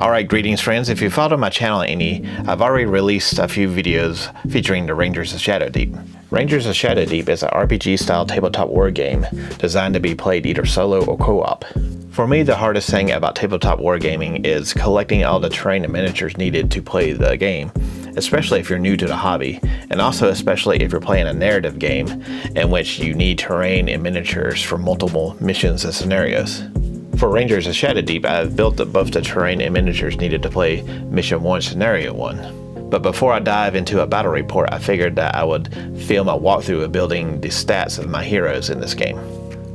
Alright, greetings friends. If you followed my channel any, I've already released a few videos featuring the Rangers of Shadowdeep. Rangers of Shadowdeep is an RPG style tabletop war game designed to be played either solo or co-op. For me, the hardest thing about tabletop wargaming is collecting all the terrain and miniatures needed to play the game, especially if you're new to the hobby, and also especially if you're playing a narrative game in which you need terrain and miniatures for multiple missions and scenarios. For Rangers of Shadowdeep, I've built both the terrain and miniatures needed to play Mission 1 Scenario 1. But before I dive into a battle report, I figured that I would film a walkthrough of building the stats of my heroes in this game.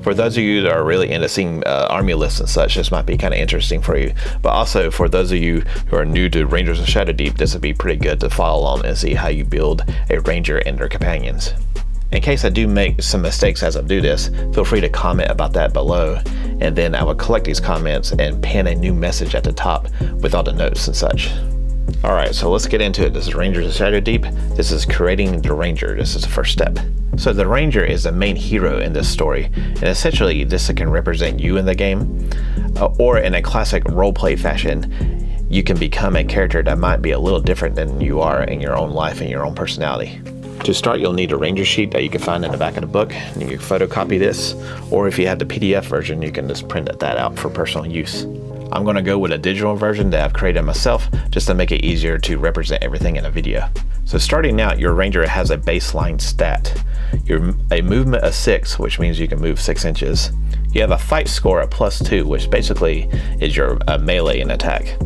For those of you that are really into seeing army lists and such, this might be kind of interesting for you. But also for those of you who are new to Rangers of Shadowdeep, this would be pretty good to follow along and see how you build a ranger and their companions. In case I do make some mistakes as I do this, feel free to comment about that below, and then I will collect these comments and pin a new message at the top with all the notes and such. Alright, so let's get into it. This is Rangers of Shadowdeep. This is creating the Ranger. This is the first step. So the Ranger is the main hero in this story, and essentially this can represent you in the game, or in a classic roleplay fashion, you can become a character that might be a little different than you are in your own life and your own personality. To start, you'll need a Ranger sheet that you can find in the back of the book, and you can photocopy this, or if you have the PDF version, you can just print that out for personal use. I'm going to go with a digital version that I've created myself just to make it easier to represent everything in a video. So starting out, your Ranger has a baseline stat. You're a movement of 6, which means you can move 6 inches. You have a fight score of +2, which basically is your melee and attack.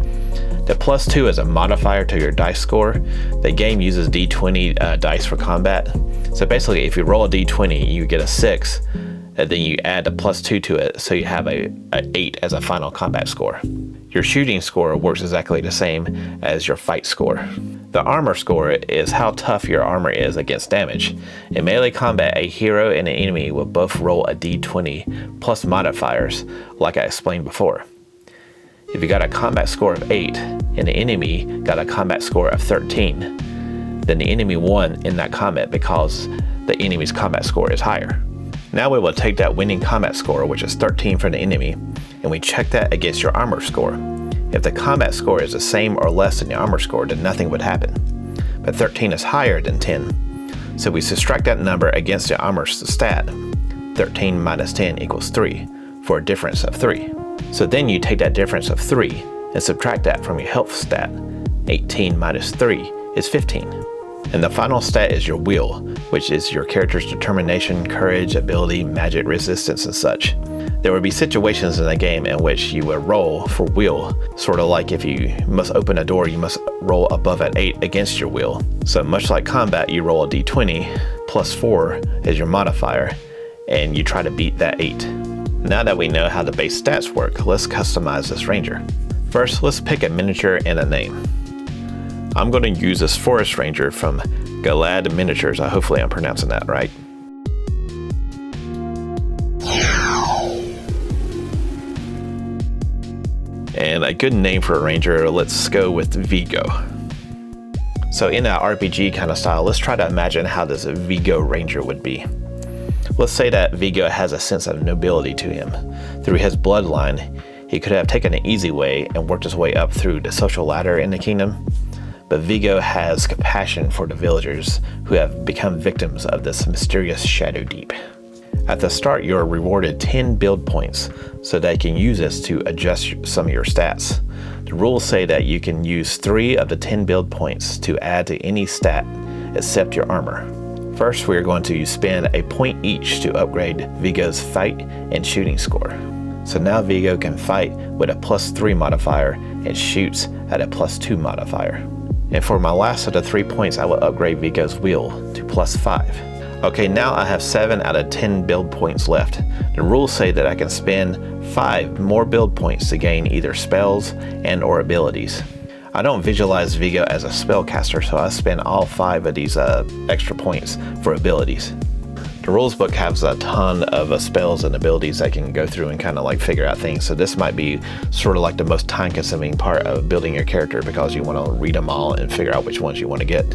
The +2 is a modifier to your dice score. The game uses d20 dice for combat. So basically, if you roll a d20, you get a 6, and then you add a +2 to it, so you have a 8 as a final combat score. Your shooting score works exactly the same as your fight score. The armor score is how tough your armor is against damage. In melee combat, a hero and an enemy will both roll a d20 plus modifiers, like I explained before. If you got a combat score of 8 and the enemy got a combat score of 13, then the enemy won in that combat because the enemy's combat score is higher. Now we will take that winning combat score, which is 13 for the enemy, and we check that against your armor score. If the combat score is the same or less than the armor score, then nothing would happen. But 13 is higher than 10, so we subtract that number against the armor stat. 13 minus 10 equals 3, for a difference of 3. So then you take that difference of 3 and subtract that from your health stat. 18 minus 3 is 15. And the final stat is your will, which is your character's determination, courage, ability, magic resistance, and such. There will be situations in the game in which you will roll for will, sort of like if you must open a door, you must roll above an 8 against your will. So much like combat, you roll a d20 plus 4 as your modifier, and you try to beat that 8. Now that we know how the base stats work, let's customize this Ranger. First, let's pick a miniature and a name. I'm going to use this Forest Ranger from Galad Miniatures. Hopefully I'm pronouncing that right. And a good name for a Ranger, let's go with Vigo. So in that RPG kind of style, let's try to imagine how this Vigo Ranger would be. Let's say that Vigo has a sense of nobility to him. Through his bloodline, he could have taken an easy way and worked his way up through the social ladder in the kingdom. But Vigo has compassion for the villagers who have become victims of this mysterious Shadowdeep. At the start, you're rewarded 10 build points so that you can use this to adjust some of your stats. The rules say that you can use 3 of the 10 build points to add to any stat except your armor. First, we're going to spend a point each to upgrade Vigo's fight and shooting score. So now Vigo can fight with a +3 modifier and shoots at a +2 modifier. And for my last of the 3 points, I will upgrade Vigo's will to +5. Okay, now I have 7 out of 10 build points left. The rules say that I can spend 5 more build points to gain either spells and or abilities. I don't visualize Vigo as a spellcaster, so I spend all 5 of these extra points for abilities. The rules book has a ton of spells and abilities I can go through and kind of like figure out things. So this might be sort of like the most time consuming part of building your character because you want to read them all and figure out which ones you want to get.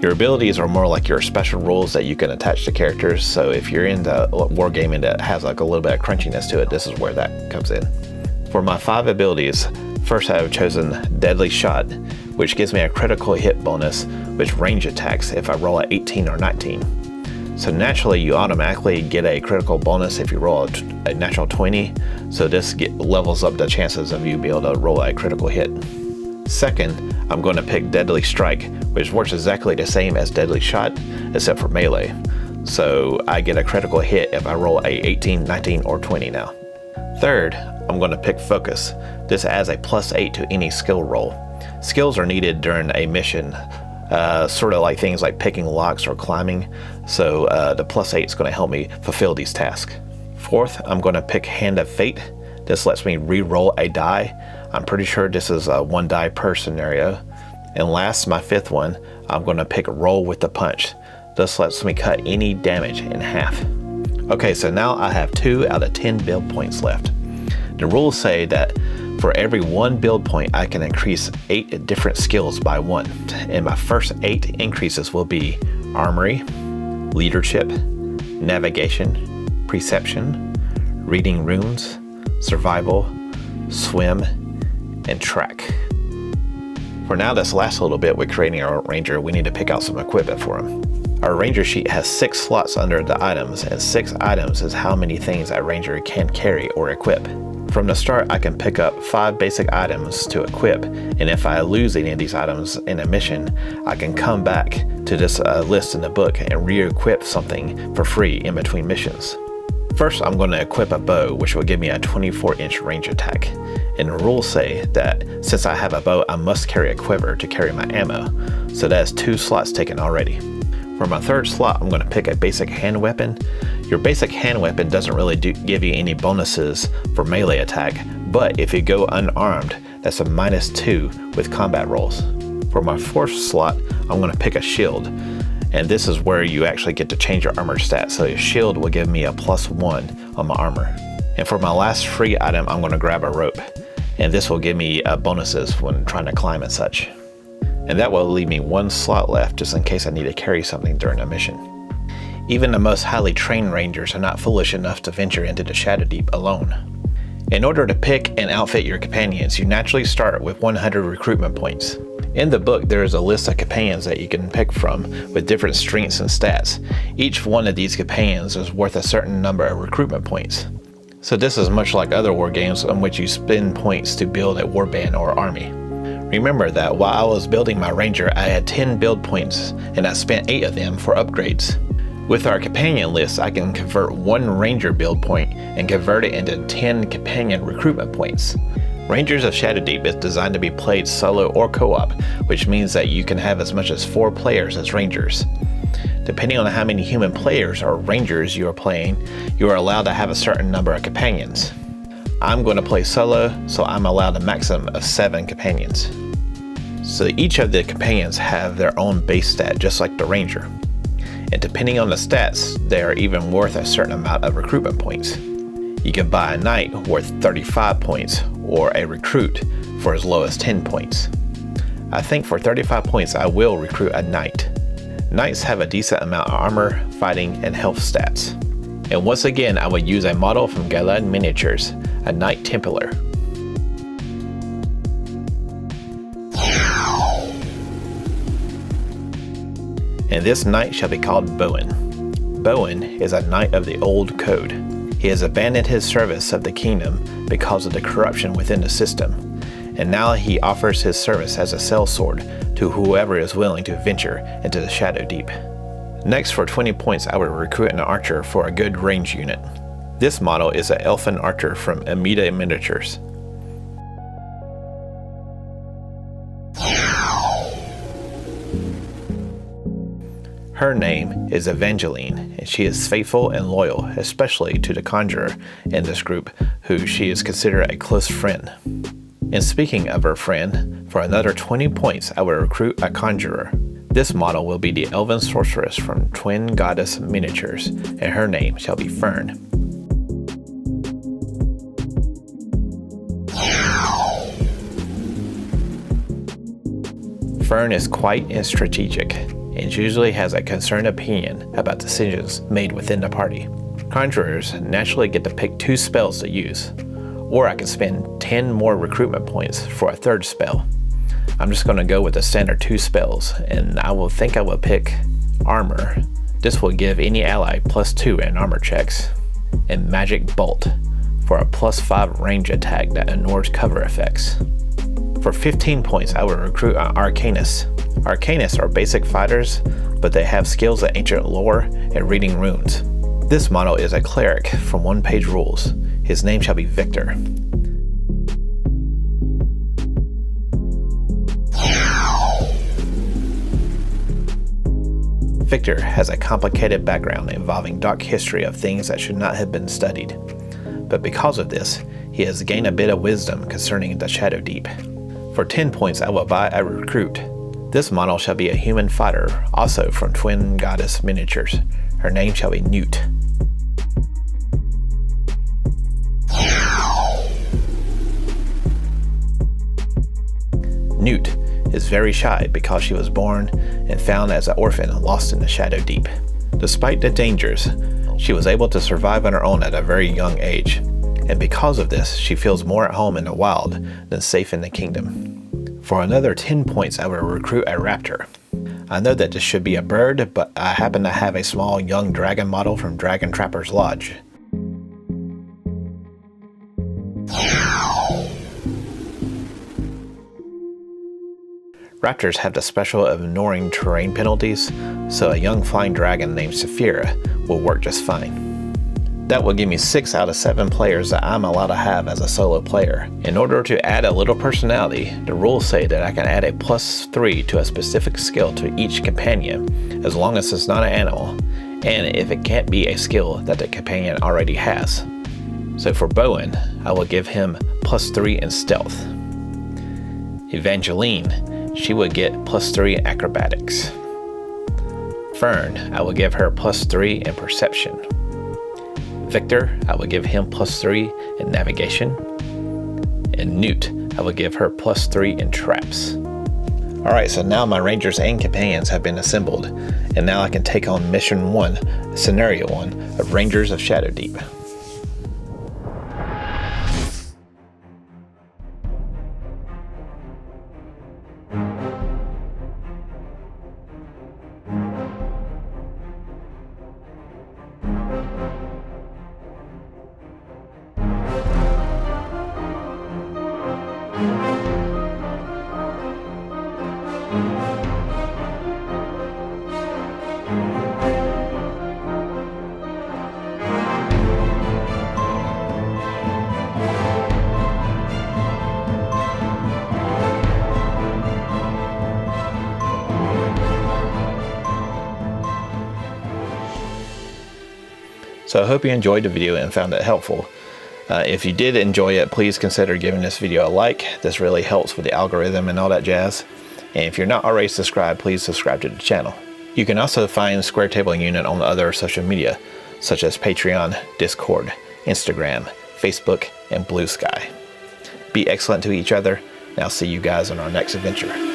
Your abilities are more like your special rules that you can attach to characters. So if you're into wargaming that has like a little bit of crunchiness to it, this is where that comes in. For my 5 abilities, First, I have chosen Deadly Shot, which gives me a critical hit bonus with range attacks if I roll a 18 or 19. So naturally, you automatically get a critical bonus if you roll a natural 20, so this levels up the chances of you being able to roll a critical hit. Second, I'm going to pick Deadly Strike, which works exactly the same as Deadly Shot, except for melee. So I get a critical hit if I roll a 18, 19, or 20 now. Third, I'm going to pick Focus. This adds a +8 to any skill roll. Skills are needed during a mission, sort of like things like picking locks or climbing, so the +8 is going to help me fulfill these tasks. Fourth, I'm going to pick Hand of Fate. This lets me re-roll a die. I'm pretty sure this is one die per scenario. And last, my fifth one, I'm going to pick Roll with the Punch. This lets me cut any damage in half. Okay, so now I have 2 out of 10 build points left. The rules say that for every 1 build point, I can increase 8 different skills by 1. And my first 8 increases will be Armory, Leadership, Navigation, Perception, Reading Runes, Survival, Swim, and Track. For now, this last little bit with creating our ranger, we need to pick out some equipment for him. Our ranger sheet has 6 slots under the items, and 6 items is how many things a ranger can carry or equip. From the start, I can pick up 5 basic items to equip, and if I lose any of these items in a mission, I can come back to this list in the book and re-equip something for free in between missions. First, I'm going to equip a bow, which will give me a 24-inch range attack. And the rules say that since I have a bow, I must carry a quiver to carry my ammo, so that's 2 slots taken already. For my third slot, I'm going to pick a basic hand weapon. Your basic hand weapon doesn't really give you any bonuses for melee attack, but if you go unarmed, that's a -2 with combat rolls. For my fourth slot, I'm going to pick a shield, and this is where you actually get to change your armor stats, so your shield will give me a +1 on my armor. And for my last free item, I'm going to grab a rope, and this will give me bonuses when trying to climb and such. And that will leave me 1 slot left just in case I need to carry something during a mission. Even the most highly trained rangers are not foolish enough to venture into the Shadowdeep alone. In order to pick and outfit your companions, you naturally start with 100 recruitment points. In the book, there is a list of companions that you can pick from with different strengths and stats. Each one of these companions is worth a certain number of recruitment points. So this is much like other war games in which you spend points to build a warband or army. Remember that while I was building my ranger, I had 10 build points and I spent 8 of them for upgrades. With our companion list, I can convert 1 ranger build point and convert it into 10 companion recruitment points. Rangers of Shadowdeep is designed to be played solo or co-op, which means that you can have as much as 4 players as rangers. Depending on how many human players or rangers you are playing, you are allowed to have a certain number of companions. I'm going to play solo, so I'm allowed a maximum of 7 companions. So each of the companions have their own base stat, just like the ranger. And depending on the stats, they are even worth a certain amount of recruitment points. You can buy a knight worth 35 points, or a recruit for as low as 10 points. I think for 35 points I will recruit a knight. Knights have a decent amount of armor, fighting, and health stats. And once again, I would use a model from Galan Miniatures, a Knight Templar. And this knight shall be called Bowen. Bowen is a knight of the old code. He has abandoned his service of the kingdom because of the corruption within the system, and now he offers his service as a sellsword to whoever is willing to venture into the Shadowdeep. Next, for 20 points, I would recruit an archer for a good range unit. This model is an elfin archer from Amida Miniatures. Her name is Evangeline, and she is faithful and loyal, especially to the conjurer in this group, who she is considered a close friend. And speaking of her friend, for another 20 points, I would recruit a conjurer. This model will be the elven sorceress from Twin Goddess Miniatures, and her name shall be Fern. Fern is quite strategic, and usually has a concerned opinion about decisions made within the party. Conjurers naturally get to pick 2 spells to use. or I can spend 10 more recruitment points for a third spell. I'm just going to go with the standard 2 spells, and I will pick Armor. This will give any ally +2 in armor checks, and Magic Bolt for a +5 range attack that ignores cover effects. For 15 points, I will recruit an Arcanist. Arcanists are basic fighters, but they have skills in ancient lore and reading runes. This model is a cleric from one-page rules. His name shall be Victor. Victor has a complicated background involving dark history of things that should not have been studied. But because of this, he has gained a bit of wisdom concerning the Shadowdeep. For 10 points, I will buy a recruit. This model shall be a human fighter, also from Twin Goddess Miniatures. Her name shall be Newt. Newt is very shy because she was born and found as an orphan lost in the Shadowdeep. Despite the dangers, she was able to survive on her own at a very young age, and because of this, she feels more at home in the wild than safe in the kingdom. For another 10 points, I will recruit a raptor. I know that this should be a bird, but I happen to have a small young dragon model from Dragon Trapper's Lodge. Raptors have the special of ignoring terrain penalties, so a young flying dragon named Saphira will work just fine. That will give me 6 out of 7 players that I'm allowed to have as a solo player. In order to add a little personality, the rules say that I can add a +3 to a specific skill to each companion, as long as it's not an animal, and if it can't be a skill that the companion already has. So for Bowen, I will give him +3 in stealth. Evangeline, she would get +3 in acrobatics. Fern, I will give her +3 in perception. Victor, I will give him +3 in navigation. And Newt, I will give her +3 in traps. Alright, so now my Rangers and companions have been assembled, and now I can take on Mission 1, Scenario 1 of Rangers of Shadowdeep. So I hope you enjoyed the video and found it helpful. If you did enjoy it, please consider giving this video a like. This really helps with the algorithm and all that jazz. And if you're not already subscribed, please subscribe to the channel. You can also find Square Table Unit on other social media, such as Patreon, Discord, Instagram, Facebook, and Blue Sky. Be excellent to each other, and I'll see you guys on our next adventure.